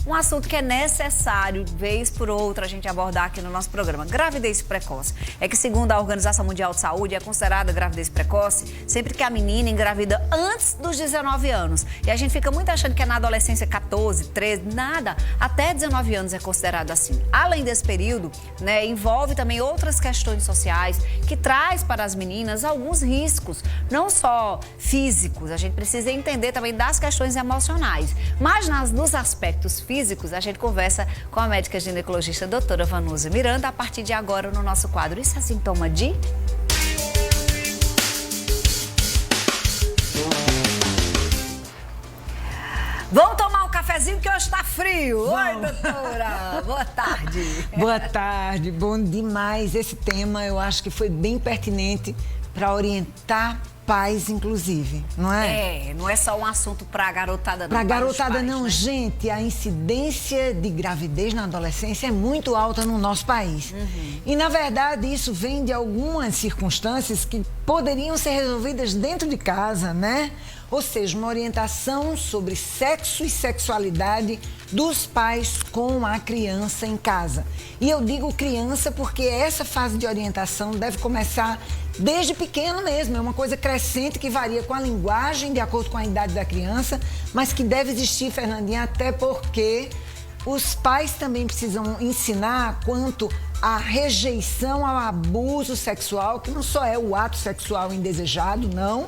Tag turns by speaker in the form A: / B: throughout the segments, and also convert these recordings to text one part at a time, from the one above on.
A: um assunto que é necessário, vez por outra, a gente abordar aqui no nosso programa. Gravidez precoce. É que, segundo a Organização Mundial de Saúde, é considerada gravidez precoce sempre que a menina engravida antes dos 19 anos. E a gente fica muito achando que é na adolescência 14, 13, nada. Até 19 anos é considerado assim. Além desse período, né, envolve também outras questões sociais que traz para as meninas alguns riscos, não só físicos, a gente precisa entender também das questões emocionais. Mas nos aspectos físicos, a gente conversa com a médica ginecologista doutora Vanusa Miranda a partir de agora no nosso quadro. Isso é sintoma de... Vamos tomar um cafezinho que hoje está frio. Oi, doutora. Boa tarde.
B: Boa tarde. Bom demais. Esse tema eu acho que foi bem pertinente para orientar pais, inclusive, não é?
A: Não é só um assunto para a garotada, não.
B: Para a garotada,
A: pais,
B: não,
A: né?
B: Gente, a incidência de gravidez na adolescência é muito alta no nosso país. E, na verdade, isso vem de algumas circunstâncias que poderiam ser resolvidas dentro de casa, né? Ou seja, uma orientação sobre sexo e sexualidade dos pais com a criança em casa. E eu digo criança porque essa fase de orientação deve começar desde pequeno mesmo. É uma coisa crescente que varia com a linguagem, de acordo com a idade da criança, mas que deve existir, Fernandinha, até porque os pais também precisam ensinar quanto à rejeição ao abuso sexual, que não só é o ato sexual indesejado, não,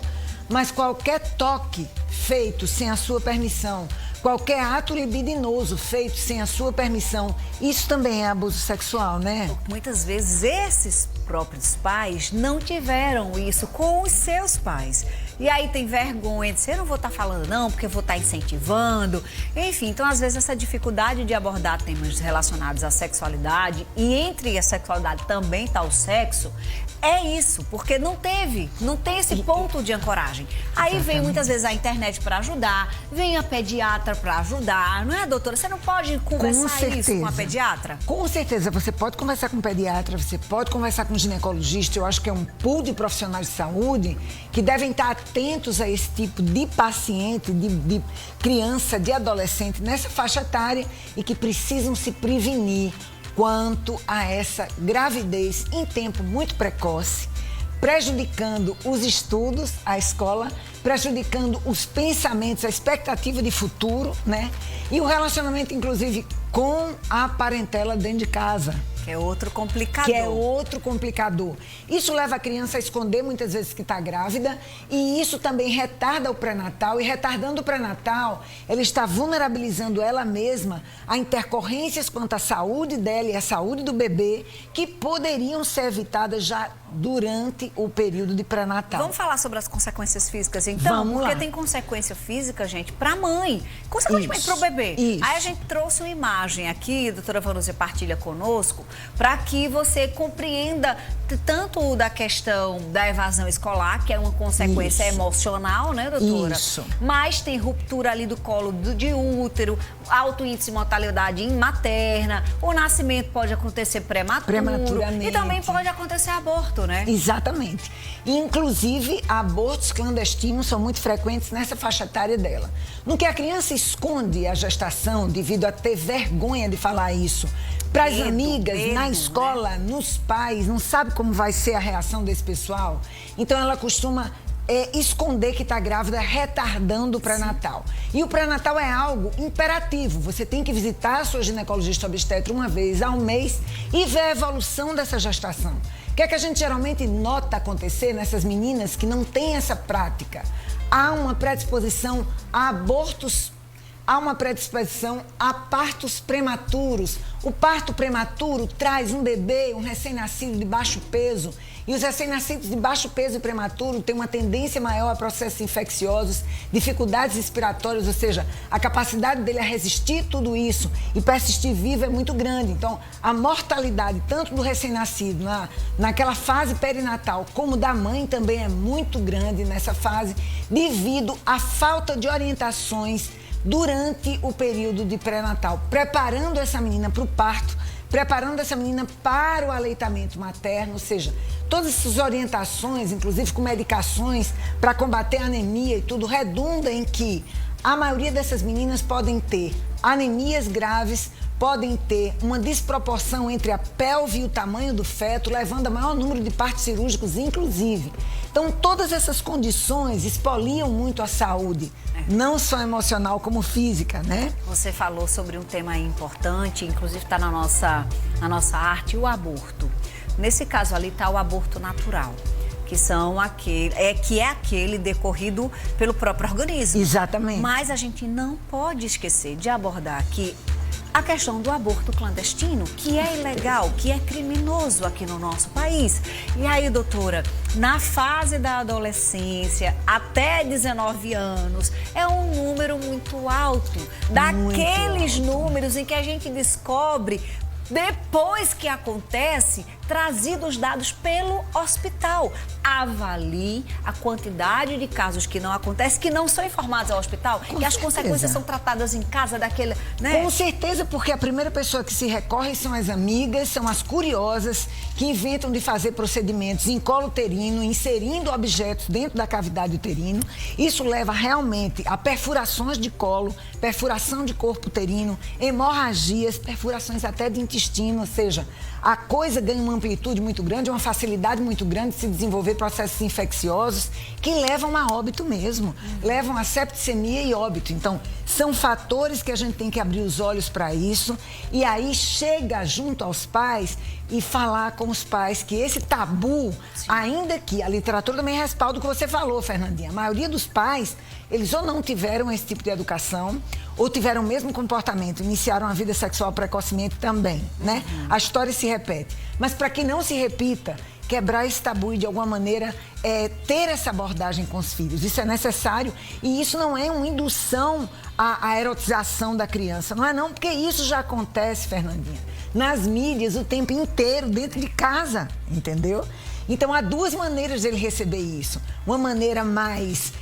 B: mas qualquer toque feito sem a sua permissão, qualquer ato libidinoso feito sem a sua permissão, isso também é abuso sexual, né?
A: Muitas vezes esses próprios pais não tiveram isso com os seus pais. E aí tem vergonha de dizer, eu não vou estar falando não, porque eu vou estar incentivando. Enfim, então às vezes essa dificuldade de abordar temas relacionados à sexualidade, e entre a sexualidade também está o sexo, é isso, porque não tem esse ponto de ancoragem. Aí vem muitas vezes a internet para ajudar, vem a pediatra para ajudar, não é, doutora? Você não pode conversar isso com a pediatra?
B: Com certeza, você pode conversar com o pediatra, você pode conversar com o ginecologista. Eu acho que é um pool de profissionais de saúde que devem estar atentos a esse tipo de paciente, de criança, de adolescente nessa faixa etária e que precisam se prevenir quanto a essa gravidez em tempo muito precoce, prejudicando os estudos, a escola, prejudicando os pensamentos, a expectativa de futuro, né? E o relacionamento, inclusive, com a parentela dentro de casa.
A: Que é outro complicador.
B: Que é outro complicador. Isso leva a criança a esconder muitas vezes que está grávida e isso também retarda o pré-natal. E retardando o pré-natal, ela está vulnerabilizando ela mesma a intercorrências quanto à saúde dela e à saúde do bebê que poderiam ser evitadas já durante o período de pré-natal.
A: Vamos falar sobre as consequências físicas, então?
B: Vamos
A: porque
B: lá.
A: tem consequência física, gente, para a mãe, consequentemente para o bebê.
B: Isso.
A: Aí a gente trouxe uma imagem aqui, a doutora Vanusa partilha conosco, para que você compreenda tanto da questão da evasão escolar, que é uma consequência emocional, né, doutora?
B: Isso.
A: Mas tem ruptura ali do colo de útero, alto índice de mortalidade materna, o nascimento pode acontecer prematuramente. E também pode acontecer aborto, né?
B: Exatamente. Inclusive, abortos clandestinos são muito frequentes nessa faixa etária dela. No que a criança esconde a gestação devido a ter vergonha de falar isso para as amigas, na escola, né? Nos pais, não sabe como vai ser a reação desse pessoal. Então, ela costuma esconder que está grávida, retardando o pré-natal. E o pré-natal é algo imperativo. Você tem que visitar a sua ginecologista obstetra uma vez ao mês e ver a evolução dessa gestação. O que é que a gente geralmente nota acontecer nessas meninas que não têm essa prática? Há uma predisposição a abortos, há uma predisposição a partos prematuros. O parto prematuro traz um bebê, um recém-nascido de baixo peso. E os recém-nascidos de baixo peso e prematuro têm uma tendência maior a processos infecciosos, dificuldades respiratórias, ou seja, a capacidade dele a resistir tudo isso e persistir vivo é muito grande. Então, a mortalidade tanto do recém-nascido naquela fase perinatal como da mãe também é muito grande nessa fase devido à falta de orientações durante o período de pré-natal, preparando essa menina para o parto, preparando essa menina para o aleitamento materno, ou seja, todas essas orientações, inclusive com medicações para combater a anemia e tudo, redunda em que a maioria dessas meninas podem ter Anemias graves podem ter uma desproporção entre a pelve e o tamanho do feto, levando a maior número de partos cirúrgicos, inclusive. Então, todas essas condições expoliam muito a saúde, não só emocional como física, né?
A: Você falou sobre um tema importante, inclusive está na nossa arte, o aborto. Nesse caso ali está o aborto natural, que é aquele decorrido pelo próprio organismo.
B: Exatamente.
A: Mas a gente não pode esquecer de abordar aqui a questão do aborto clandestino, que é ilegal, que é criminoso aqui no nosso país. E aí, doutora, na fase da adolescência, até 19 anos, é um número muito alto. Daqueles números em que a gente descobre, depois que acontece, trazidos os dados pelo hospital. Avalie a quantidade de casos que não acontecem, que não são informados ao hospital, que as consequências são tratadas em casa daquele, né?
B: Com certeza, porque a primeira pessoa que se recorre são as amigas, são as curiosas, que inventam de fazer procedimentos em colo uterino, inserindo objetos dentro da cavidade uterino. Isso leva realmente a perfurações de colo, perfuração de corpo uterino, hemorragias, perfurações até de intestino, ou seja, a coisa ganha uma amplitude muito grande, uma facilidade muito grande de se desenvolver processos infecciosos que levam a óbito mesmo, levam a septicemia e óbito. Então, são fatores que a gente tem que abrir os olhos para isso e aí chega junto aos pais e falar com os pais que esse tabu, ainda que a literatura também respalda o que você falou, Fernandinha, a maioria dos pais, eles ou não tiveram esse tipo de educação ou tiveram o mesmo comportamento, iniciaram a vida sexual precocemente também, né? A história se repete. Mas para que não se repita, quebrar esse tabu e, de alguma maneira, ter essa abordagem com os filhos. Isso é necessário e isso não é uma indução à erotização da criança. Não é não, porque isso já acontece, Fernandinha, nas mídias o tempo inteiro, dentro de casa, entendeu? Então, há duas maneiras de ele receber isso. Uma maneira mais,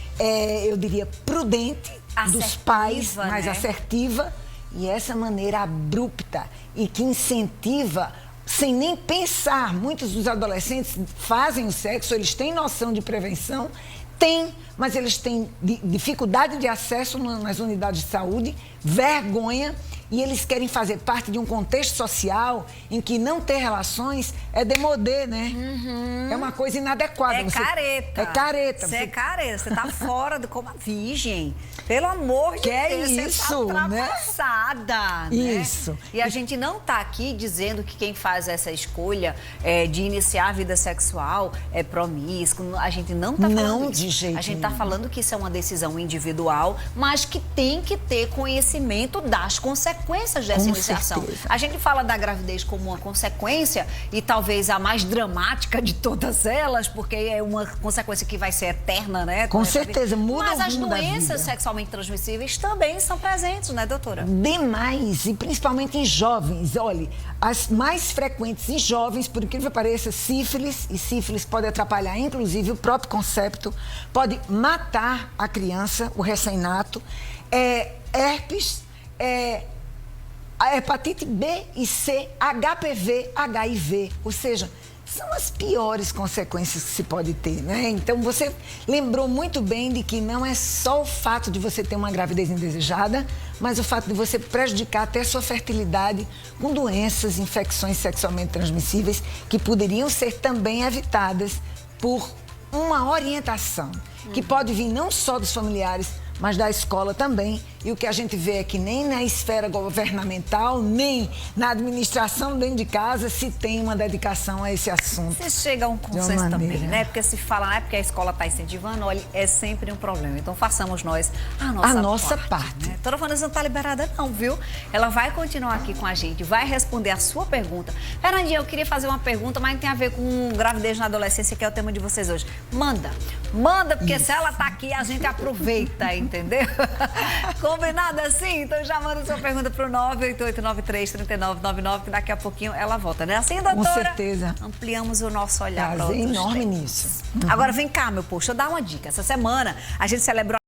B: eu diria, prudente, assertiva, dos pais, mais assertiva, e essa maneira abrupta e que incentiva, sem nem pensar. Muitos dos adolescentes fazem o sexo, eles têm noção de prevenção, mas eles têm dificuldade de acesso nas unidades de saúde, vergonha, e eles querem fazer parte de um contexto social em que não ter relações é demodê, né? É uma coisa inadequada.
A: Careta.
B: É careta.
A: Você é careta, você tá fora do como a virgem. Pelo amor de Deus,
B: isso,
A: você tá ultrapassada, né?
B: Isso.
A: E a gente não tá aqui dizendo que quem faz essa escolha de iniciar a vida sexual é promíscuo. A gente não tá falando
B: de
A: isso.
B: jeito
A: A gente tá
B: nenhum.
A: falando que isso é uma decisão individual, mas que tem que ter conhecimento das consequências dessa iniciação.
B: Certeza.
A: A gente fala da gravidez como uma consequência e talvez a mais dramática de todas elas, porque é uma consequência que vai ser eterna, né?
B: Com certeza, muda
A: Mas
B: o
A: as
B: rumo da
A: doenças
B: vida.
A: sexualmente transmissíveis também são presentes, né, doutora?
B: Demais, e principalmente em jovens. Olha, as mais frequentes em jovens, por incrível que pareça, sífilis, e sífilis pode atrapalhar, inclusive, o próprio concepto, pode matar a criança, o recém-nato, herpes, a hepatite B e C, HPV, HIV, ou seja, são as piores consequências que se pode ter, né? Então, você lembrou muito bem de que não é só o fato de você ter uma gravidez indesejada, mas o fato de você prejudicar até a sua fertilidade com doenças, infecções sexualmente transmissíveis que poderiam ser também evitadas por uma orientação que pode vir não só dos familiares, mas da escola também. E o que a gente vê é que nem na esfera governamental, nem na administração dentro de casa se tem uma dedicação a esse assunto.
A: Você chega a um consenso também, né? Porque se fala, porque a escola está incentivando, olha, é sempre um problema. Então, façamos nós a nossa parte. Né? Doutora Vanessa não está liberada não, viu? Ela vai continuar aqui com a gente, vai responder a sua pergunta. Fernandinha, eu queria fazer uma pergunta, mas tem a ver com gravidez na adolescência, que é o tema de vocês hoje. Manda, porque se ela está aqui, a gente aproveita, entendeu? Combinado assim? Então já manda sua pergunta pro 988933999, que daqui a pouquinho ela volta, né? Assim, doutora?
B: Com certeza.
A: Ampliamos o nosso olhar para outros
B: enorme
A: temas.
B: nisso.
A: Agora vem cá, meu povo, deixa eu dar uma dica. Essa semana a gente celebrou